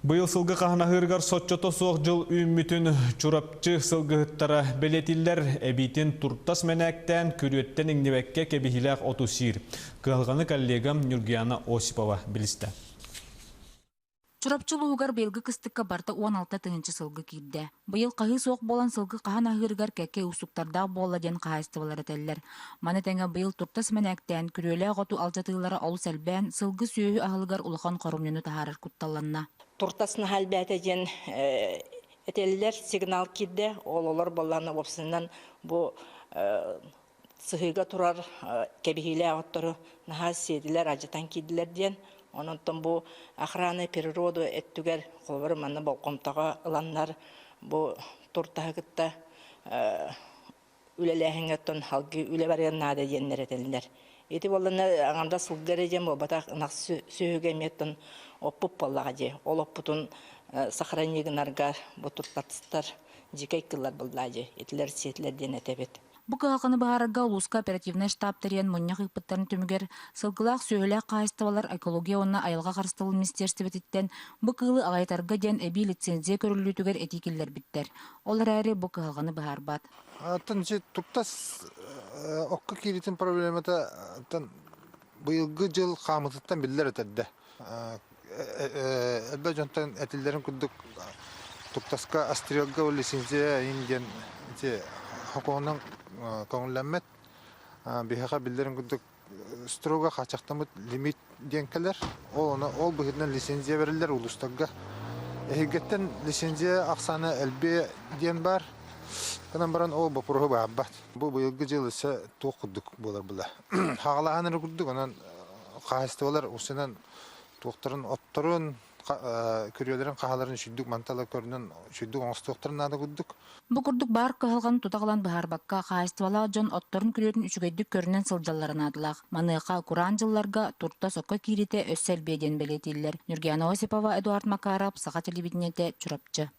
Быйыл сылгы қағынағырғар сотчото соқ жыл үммітін чурапчы сылгыттара белетиллер әбитін туртас мәнәктен күреттен еңнебәкке кәбихиләқ отусир. Кылғаны коллегам Нюргияна Осипова білісті. Чурапчылы угар белгі кыстыққа барта 16 тыңынчы сылғы кирді. Быйыл қағы соқ болан сылғы қаған ағырғар кәке ұсуқтарда бола ден қағыстывалары тәлілер. Маны тәңі быйыл туртас мәнәктен күрелі ғоту алжатығылары олы сәлбән сылғы сүйі ағылғар ұлыған қорумнену тағарыр күтталанна. Туртасны халбәті ден әтелілер сигнал кирді, олар боланы опсынан бұл сығыға тұрар кәбихилі ағыттары нағаз седілер, ажытан кирділер ден. Ононтон бу охрана природу эттүгер колбары манна балкомтага ыланнар бу туртагытта үлелехингеттон халгы үле барганнада деннер этелдер. Эти боллана аңанда сулгары жем бата нак сөөгө меттон оппуп боллага же. Ол оппутун сохранигнарга бу туртаттар жикей кыллар болдажы. Этилер сетлер ден этебет. Бу калганы баарга улуска оперативный штаб терен моннях ыппыттарын түмүгер сылгылаак сөөлөк кайыстыбалар экология онна айылга карыстылы министерствотиттен бу кылы агайтарга ден эби лицензия көрүлүүтүгер этикиллер биттер. Олар әрі бу калганы баарбат. Атын же туптас окка киритин проблемата атын быйылгы жыл камытыттан биллер этедде. Элбе жонтан этилдерин кудук туптаска астрелга лицензия инген хоконун көңүлләммет бихака билдерин күдүк строго качактамыт лимит денкелер ол быһынан лицензия берилер улустагга эгеттен лицензия аксаны элбе ден бар канан баран ол бопуру баббат бу быйылгы жыл ise токудук болар була хагалааныр күдүк анан кайыстыбалар усунан токторун отторун көрүлөрүн кахаларын шүддүк мантала көрүнөн шүддүк оңстуктарын ада күдүк. Бу курдук бар кылган тутагылан баарбакка кайыстыбала жон отторун күрөтүн үчүгөйдүк көрүнөн сылжалларын адылак. Маныка куран жылларга турта сокко кирите өссел беден белетиллер. Нюргияна Осипова, Эдуард Макаров, Саха телевидениете, Чурапчы.